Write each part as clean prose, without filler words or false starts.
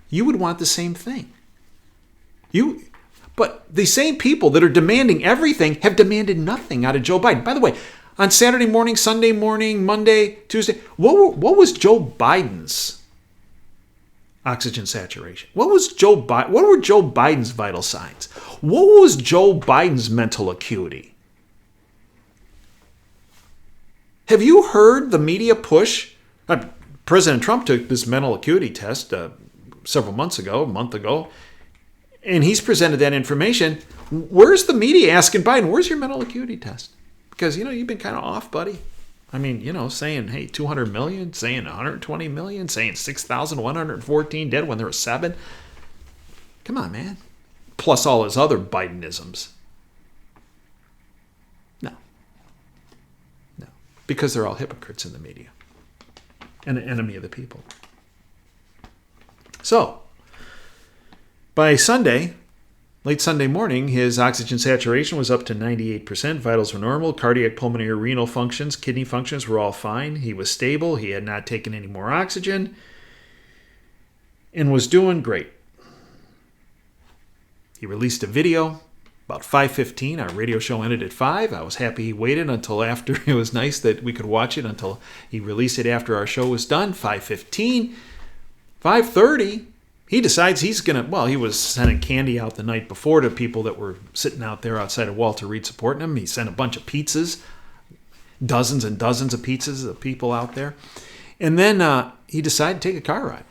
you would want the same thing. But the same people that are demanding everything have demanded nothing out of Joe Biden. By the way, on Saturday morning, Sunday morning, Monday, Tuesday, what was Joe Biden's oxygen saturation? What were Joe Biden's vital signs? What was Joe Biden's mental acuity? Have you heard the media push? President Trump took this mental acuity test several months ago, a month ago, and he's presented that information. Where's the media asking Biden, where's your mental acuity test? Because, you've been kind of off, buddy. I mean, saying, hey, 200 million, saying 120 million, saying 6,114 dead when there were 7. Come on, man. Plus all his other Bidenisms. No. Because they're all hypocrites in the media and an enemy of the people. So, by Sunday, late Sunday morning, his oxygen saturation was up to 98%. Vitals were normal. Cardiac, pulmonary, renal functions, kidney functions were all fine. He was stable. He had not taken any more oxygen and was doing great. He released a video about 5:15. Our radio show ended at 5. I was happy he waited until after. It was nice that we could watch it until he released it after our show was done. 5:15. 5:30. He decides he's going to, he was sending candy out the night before to people that were sitting out there outside of Walter Reed supporting him. He sent a bunch of pizzas, dozens and dozens of pizzas of people out there. And then he decided to take a car ride.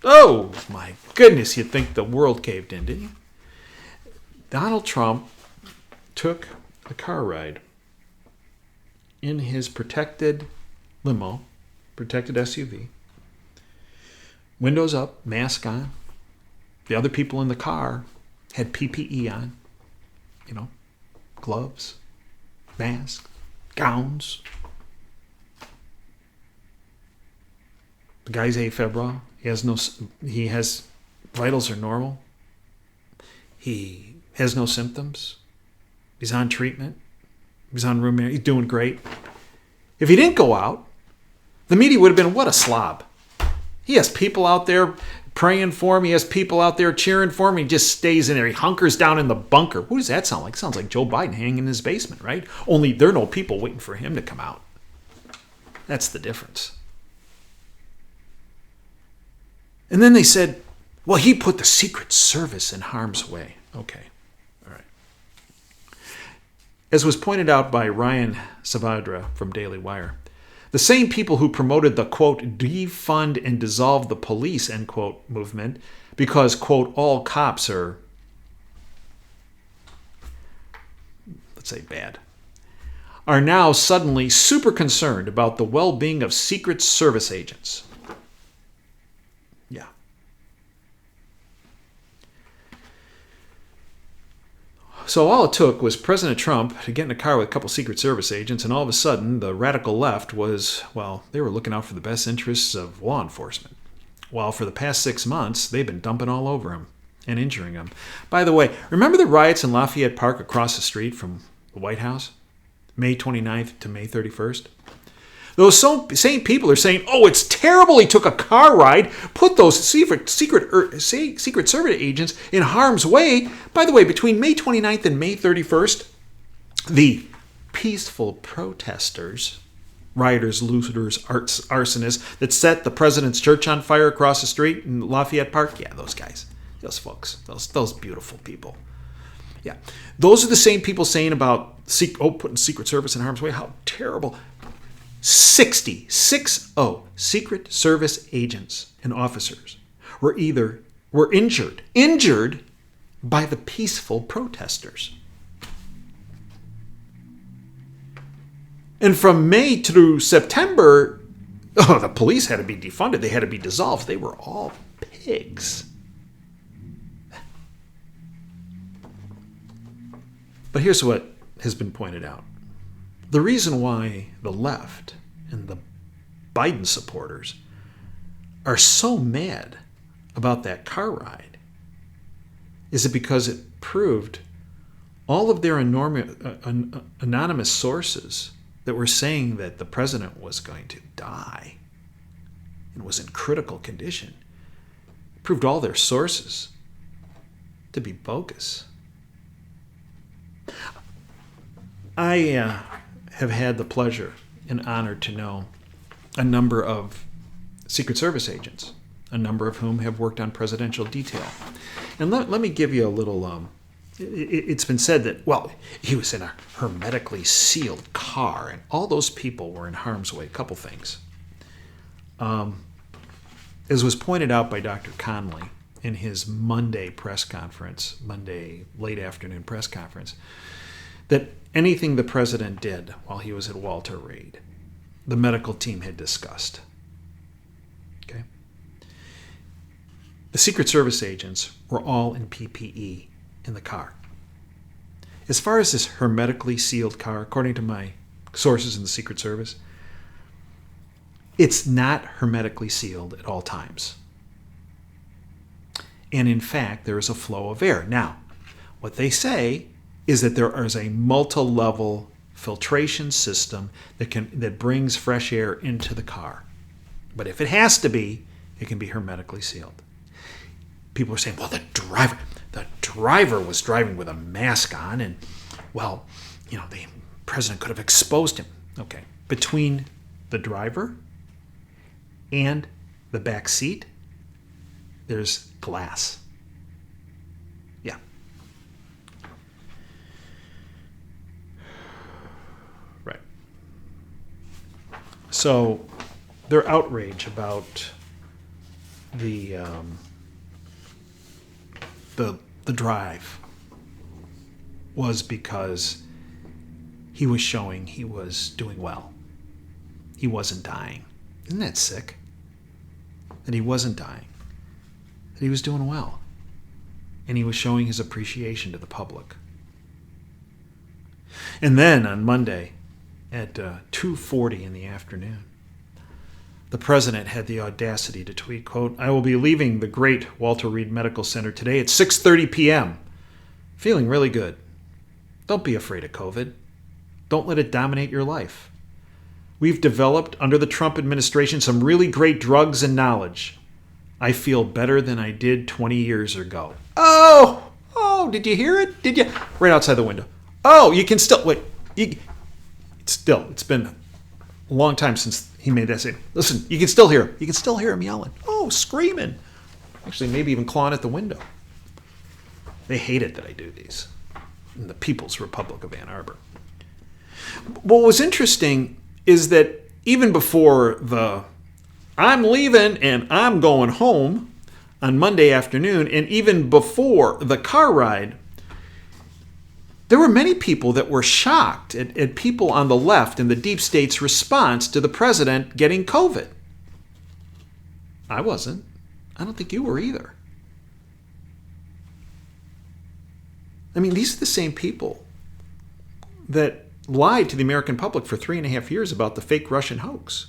Oh, my goodness, you'd think the world caved in, didn't you? Donald Trump took a car ride in his protected limo, protected SUV. Windows up, mask on. The other people in the car had PPE on. Gloves, masks, gowns. The guy's afebrile. He has vitals are normal. He has no symptoms. He's on treatment. He's on room air. He's doing great. If he didn't go out, the media would have been, what a slob. He has people out there praying for him. He has people out there cheering for him. He just stays in there. He hunkers down in the bunker. Who does that sound like? Sounds like Joe Biden hanging in his basement, right? Only there are no people waiting for him to come out. That's the difference. And then they said, well, he put the Secret Service in harm's way. Okay. All right. As was pointed out by Ryan Savadra from Daily Wire, the same people who promoted the, quote, defund and dissolve the police, end quote, movement because, quote, all cops are, let's say, bad, are now suddenly super concerned about the well-being of Secret Service agents. Yeah. So all it took was President Trump to get in a car with a couple Secret Service agents, and all of a sudden the radical left was, they were looking out for the best interests of law enforcement. While for the past 6 months, they've been dumping all over him and injuring him. By the way, remember the riots in Lafayette Park across the street from the White House? May 29th to May 31st? Those same people are saying, oh, it's terrible he took a car ride, put those Secret Service agents in harm's way. By the way, between May 29th and May 31st, the peaceful protesters, rioters, looters, arsonists that set the president's church on fire across the street in Lafayette Park, yeah, those guys, those folks, those beautiful people. Yeah, those are the same people saying about putting Secret Service in harm's way. How terrible. 60 Secret Service agents and officers were injured by the peaceful protesters. And from May through September, the police had to be defunded. They had to be dissolved. They were all pigs. But here's what has been pointed out. The reason why the left and the Biden supporters are so mad about that car ride is it because it proved all of their anonymous sources that were saying that the president was going to die and was in critical condition proved all their sources to be bogus. I have had the pleasure and honor to know a number of Secret Service agents, a number of whom have worked on presidential detail. And let me give you a little... it's been said that, well, he was in a hermetically sealed car, and all those people were in harm's way. A couple things. As was pointed out by Dr. Conley in his Monday late afternoon press conference, that anything the president did while he was at Walter Reed, the medical team had discussed. Okay? The Secret Service agents were all in PPE in the car. As far as this hermetically sealed car, according to my sources in the Secret Service, it's not hermetically sealed at all times. And in fact, there is a flow of air. Now, what they say is that there is a multi-level filtration system that brings fresh air into the car. But if it has to be, it can be hermetically sealed. People are saying, well, the driver was driving with a mask on, and, well, the president could have exposed him. Okay. Between the driver and the back seat, there's glass. Yeah. Right. So their outrage about the drive was because he was showing he was doing well. He wasn't dying. Isn't that sick? That he wasn't dying. That he was doing well. And he was showing his appreciation to the public. And then on Monday at 2:40 in the afternoon, the president had the audacity to tweet, quote, "I will be leaving the great Walter Reed Medical Center today at 6:30 p.m. Feeling really good. Don't be afraid of COVID. Don't let it dominate your life. We've developed, under the Trump administration, some really great drugs and knowledge. I feel better than I did 20 years ago." Oh, did you hear it? Did you? Right outside the window. Oh, you can still, wait. It's been a long time since he made that statement. Listen, you can still hear him. You can still hear him yelling. Oh, screaming. Actually, maybe even clawing at the window. They hate it that I do these in the People's Republic of Ann Arbor. What was interesting is that even before the "I'm leaving and I'm going home" on Monday afternoon, and even before the car ride, there were many people that were shocked at people on the left and the deep state's response to the president getting COVID. I wasn't. I don't think you were either. I mean, these are the same people that lied to the American public for 3.5 years about the fake Russian hoax.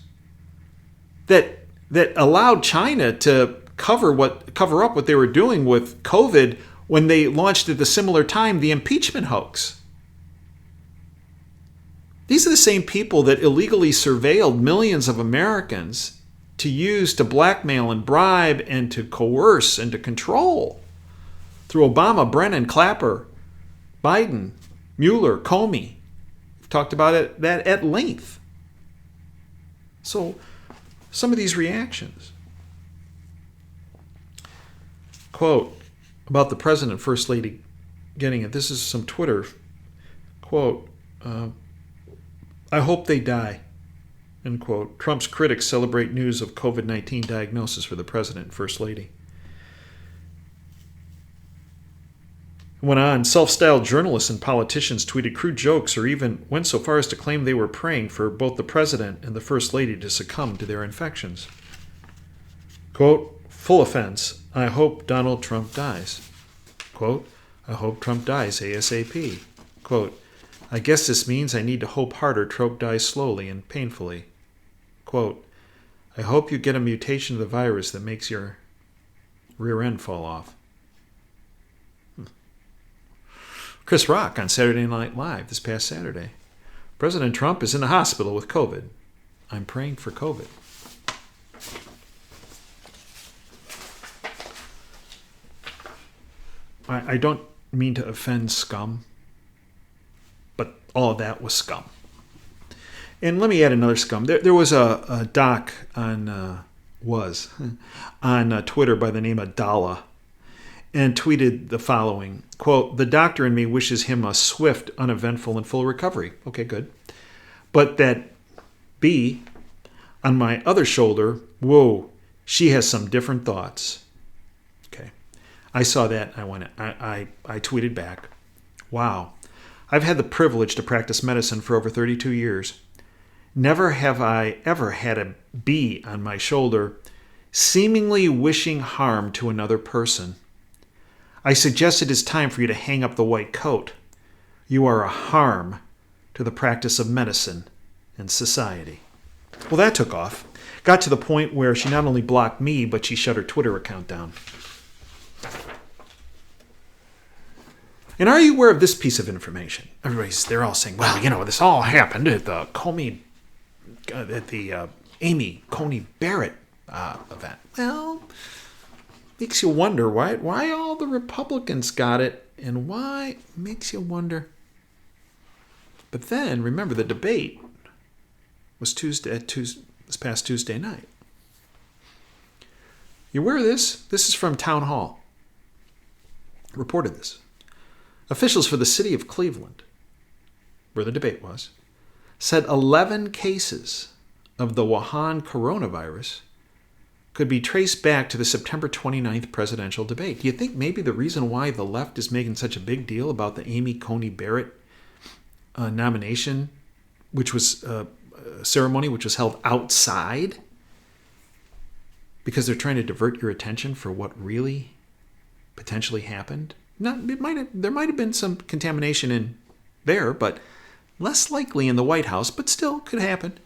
That allowed China to cover up what they were doing with COVID when they launched at the similar time the impeachment hoax. These are the same people that illegally surveilled millions of Americans to use to blackmail and bribe and to coerce and to control through Obama, Brennan, Clapper, Biden, Mueller, Comey. We've talked about that at length. So some of these reactions. Quote about the president and first lady getting it. This is some Twitter. Quote, "I hope they die." End quote. Trump's critics celebrate news of COVID-19 diagnosis for the president and first lady. Went on, self-styled journalists and politicians tweeted crude jokes or even went so far as to claim they were praying for both the president and the first lady to succumb to their infections. Quote, "Full offense, I hope Donald Trump dies." Quote, "I hope Trump dies ASAP." Quote, "I guess this means I need to hope harder Trump dies slowly and painfully." Quote, "I hope you get a mutation of the virus that makes your rear end fall off." Chris Rock on Saturday Night Live this past Saturday. "President Trump is in the hospital with COVID. I'm praying for COVID." I don't mean to offend scum, but all of that was scum. And let me add another scum. There was a doc on Twitter by the name of Dalla, and tweeted the following, quote, "The doctor in me wishes him a swift, uneventful, and full recovery." Okay, good. But that B on my other shoulder, whoa, she has some different thoughts. Okay. I saw that and I tweeted back, "Wow, I've had the privilege to practice medicine for over 32 years. Never have I ever had a bee on my shoulder seemingly wishing harm to another person. I suggest it is time for you to hang up the white coat. You are a harm to the practice of medicine and society." Well, that took off. Got to the point where she not only blocked me, but she shut her Twitter account down. And are you aware of this piece of information? They're all saying, well, this all happened at the Amy Coney Barrett event. Well, makes you wonder why all the Republicans got it, and why makes you wonder. But then remember, the debate was this past Tuesday night. You aware of this? This is from Town Hall. Reported this. Officials for the city of Cleveland, where the debate was, said 11 cases of the Wuhan coronavirus could be traced back to the September 29th presidential debate. Do you think maybe the reason why the left is making such a big deal about the Amy Coney Barrett nomination, which was a ceremony which was held outside, because they're trying to divert your attention for what really potentially happened? There might have been some contamination in there, but less likely in the White House, but still could happen.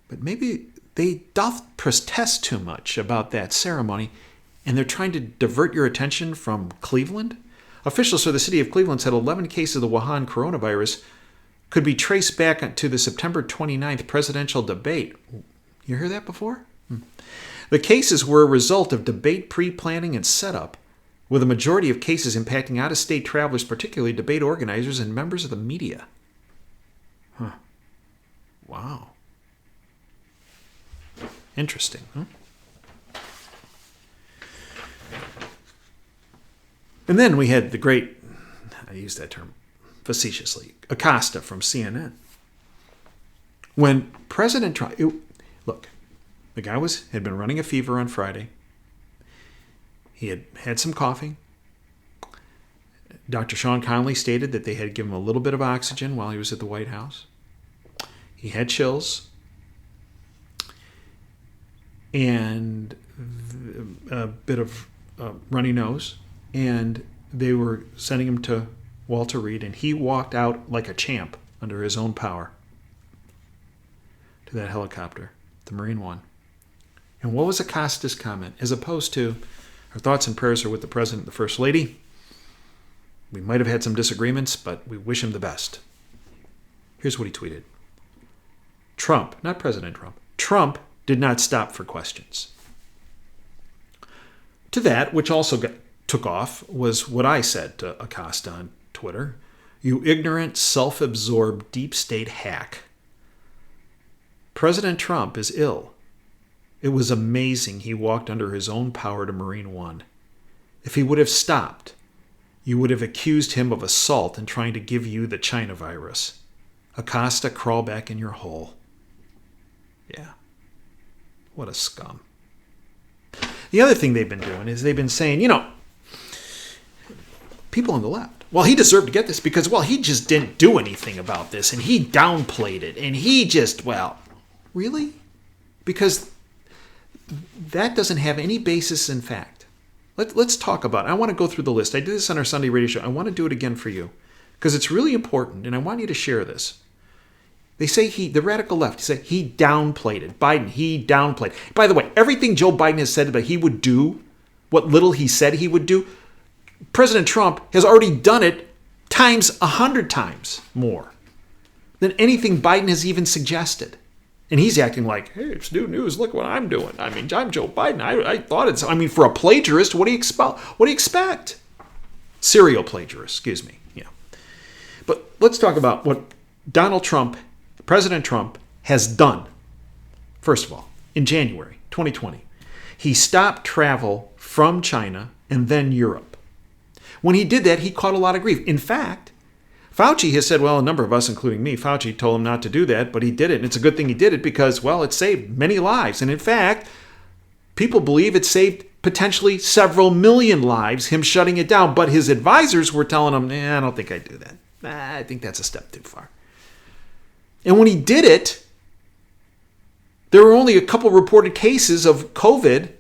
But maybe they doth protest too much about that ceremony, and they're trying to divert your attention from Cleveland. Officials for the city of Cleveland said 11 cases of the Wuhan coronavirus could be traced back to the September 29th presidential debate. You heard that before? The cases were a result of debate pre-planning and setup, with a majority of cases impacting out-of-state travelers, particularly debate organizers and members of the media. Huh. Wow. Interesting, huh? And then we had the great, I use that term facetiously, Acosta from CNN. When President Trump, look, the guy had been running a fever on Friday. He had had some coughing. Dr. Sean Conley stated that they had given him a little bit of oxygen while he was at the White House. He had chills and a bit of runny nose, and they were sending him to Walter Reed, and he walked out like a champ under his own power to that helicopter, the Marine One. And what was Acosta's comment? As opposed to, "Our thoughts and prayers are with the President and the First Lady. We might have had some disagreements, but we wish him the best." Here's what he tweeted. Trump, not President Trump, Trump did not stop for questions. To that, which also took off, was what I said to Acosta on Twitter. "You ignorant, self-absorbed, deep state hack. President Trump is ill. It was amazing he walked under his own power to Marine One. If he would have stopped, you would have accused him of assault and trying to give you the China virus. Acosta, crawl back in your hole." Yeah. What a scum. The other thing they've been doing is they've been saying, people on the left, well, he deserved to get this because, well, he just didn't do anything about this, and he downplayed it, and he just, well, really? Because that doesn't have any basis in fact. Let's talk about it. I want to go through the list. I did this on our Sunday radio show. I want to do it again for you because it's really important, and I want you to share this. They say the radical left, he downplayed it. Biden, he downplayed. By the way, everything Joe Biden has said that he would do, what little he said he would do, President Trump has already done it times 100 times more than anything Biden has even suggested. And he's acting like, hey, it's new news. Look what I'm doing. I mean, I'm Joe Biden. I thought it's, for a plagiarist, what do you expect? Serial plagiarist, excuse me. Yeah. But let's talk about what President Trump, has done. First of all, in January 2020, he stopped travel from China and then Europe. When he did that, he caught a lot of grief. In fact, Fauci has said, well, a number of us, including me, Fauci told him not to do that, but he did it. And it's a good thing he did it because, well, it saved many lives. And in fact, people believe it saved potentially several million lives, him shutting it down. But his advisors were telling him, I don't think I'd do that. I think that's a step too far. And when he did it, there were only a couple reported cases of COVID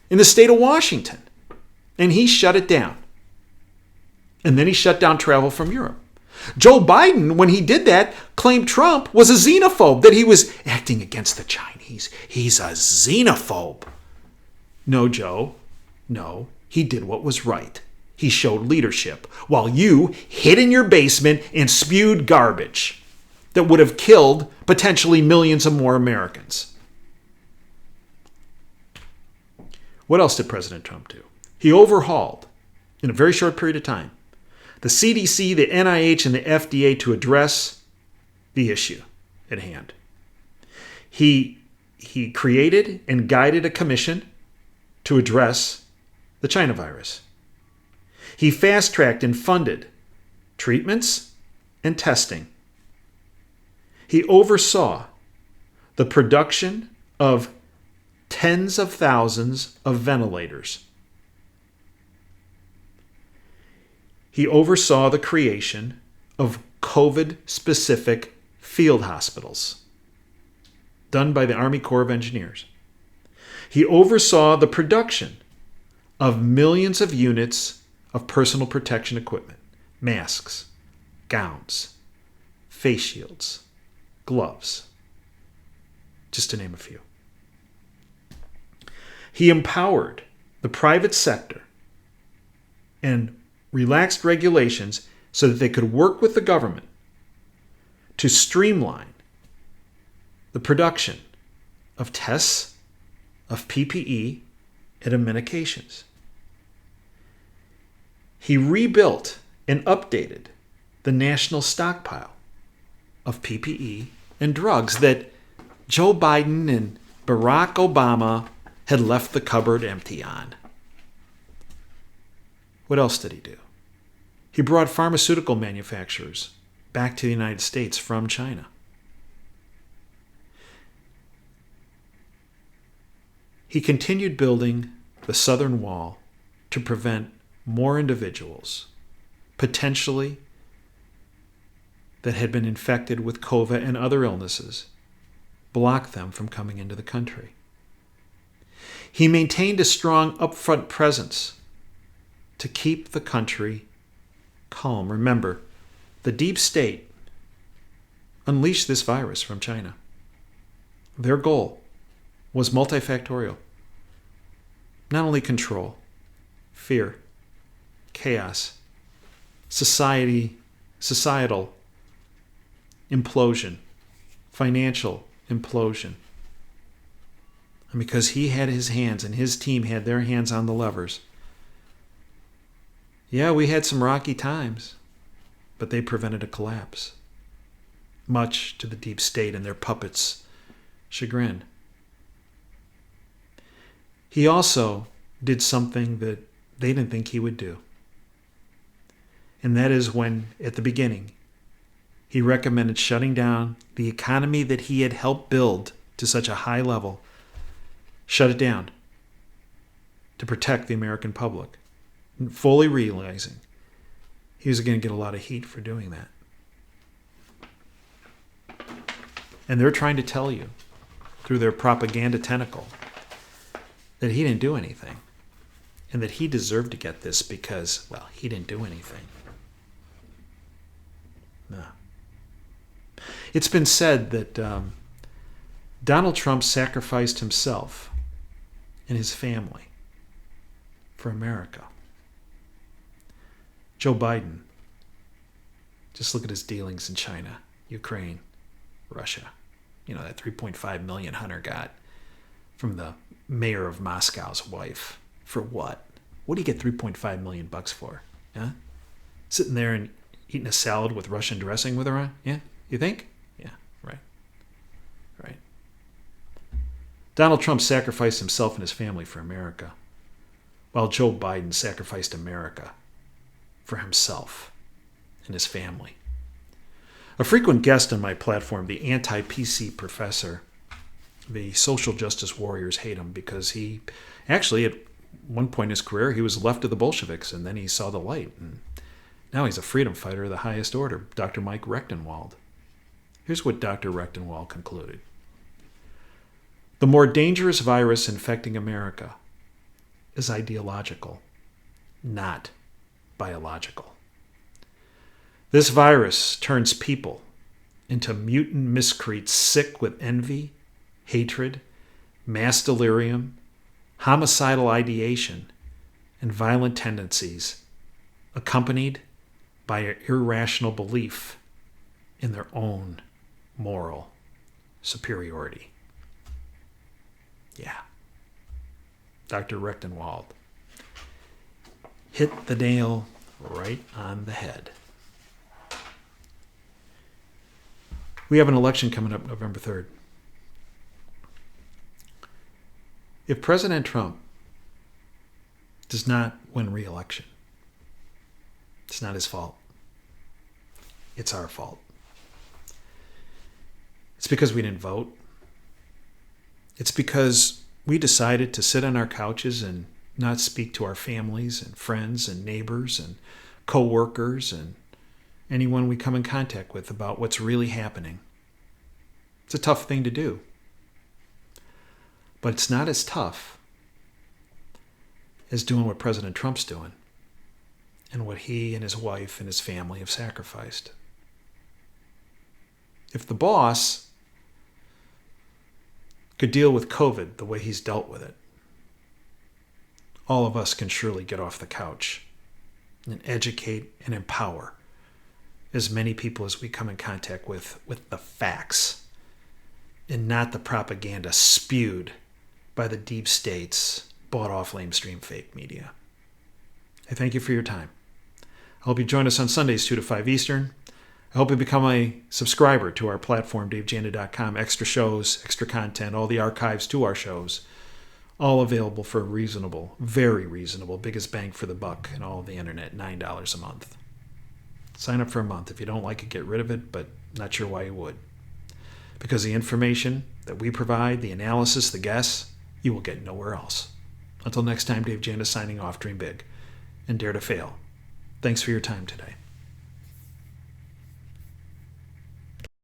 in the state of Washington. And he shut it down. And then he shut down travel from Europe. Joe Biden, when he did that, claimed Trump was a xenophobe, that he was acting against the Chinese. He's a xenophobe. No, Joe. No, he did what was right. He showed leadership while you hid in your basement and spewed garbage that would have killed potentially millions of more Americans. What else did President Trump do? He overhauled, in a very short period of time, the CDC, the NIH, and the FDA to address the issue at hand. He created and guided a commission to address the China virus. He fast-tracked and funded treatments and testing. He oversaw the production of tens of thousands of ventilators. He oversaw the creation of COVID-specific field hospitals done by the Army Corps of Engineers. He oversaw the production of millions of units of personal protection equipment, masks, gowns, face shields, gloves, just to name a few. He empowered the private sector and relaxed regulations so that they could work with the government to streamline the production of tests, of PPE, and of medications. He rebuilt and updated the national stockpile of PPE and drugs that Joe Biden and Barack Obama had left the cupboard empty on. What else did he do? He brought pharmaceutical manufacturers back to the United States from China. He continued building the southern wall to prevent more individuals, potentially that had been infected with COVID and other illnesses, block them from coming into the country. He maintained a strong upfront presence to keep the country calm. Remember, the deep state unleashed this virus from China. Their goal was multifactorial. Not only control, fear, chaos, societal implosion, financial implosion. And because he had his hands and his team had their hands on the levers, yeah, we had some rocky times, but they prevented a collapse, much to the deep state and their puppets' chagrin. He also did something that they didn't think he would do. And that is when, at the beginning, he recommended shutting down the economy that he had helped build to such a high level, shut it down to protect the American public, fully realizing he was going to get a lot of heat for doing that. And they're trying to tell you through their propaganda tentacle that he didn't do anything and that he deserved to get this because, well, he didn't do anything. No. It's been said that Donald Trump sacrificed himself and his family for America. Joe Biden, just look at his dealings in China, Ukraine, Russia. You know, that 3.5 million Hunter got from the mayor of Moscow's wife. For what? What do you get 3.5 million bucks for? Huh? sitting there and eating a salad with Russian dressing with her on? Yeah, you think? Yeah, right. Right. Donald Trump sacrificed himself and his family for America, while Joe Biden sacrificed America for himself and his family. A frequent guest on my platform, the anti-PC professor, the social justice warriors hate him because he actually, at one point in his career, he was left of the Bolsheviks, and then he saw the light. And now he's a freedom fighter of the highest order, Dr. Mike Rechtenwald. Here's what Dr. Rechtenwald concluded. The more dangerous virus infecting America is ideological, not biological. This virus turns people into mutant miscreants sick with envy, hatred, mass delirium, homicidal ideation, and violent tendencies, accompanied by an irrational belief in their own moral superiority. Yeah. Dr. Rechtenwald hit the nail right on the head. We have an election coming up November 3rd. If President Trump does not win re-election, it's not his fault. It's our fault. It's because we didn't vote. It's because we decided to sit on our couches and not speak to our families and friends and neighbors and co-workers and anyone we come in contact with about what's really happening. It's a tough thing to do. But it's not as tough as doing what President Trump's doing and what he and his wife and his family have sacrificed. If the boss could deal with COVID the way he's dealt with it, all of us can surely get off the couch and educate and empower as many people as we come in contact with the facts and not the propaganda spewed by the deep state's bought-off lamestream fake media. I thank you for your time. I hope you join us on Sundays 2 to 5 Eastern. I hope you become a subscriber to our platform, davejanda.com. Extra shows, extra content, all the archives to our shows, all available for a reasonable, very reasonable, biggest bang for the buck in all of the internet, $9 a month. Sign up for a month. If you don't like it, get rid of it, but not sure why you would. Because the information that we provide, the analysis, the guests, you will get nowhere else. Until next time, Dave Janda signing off. Dream big and dare to fail. Thanks for your time today.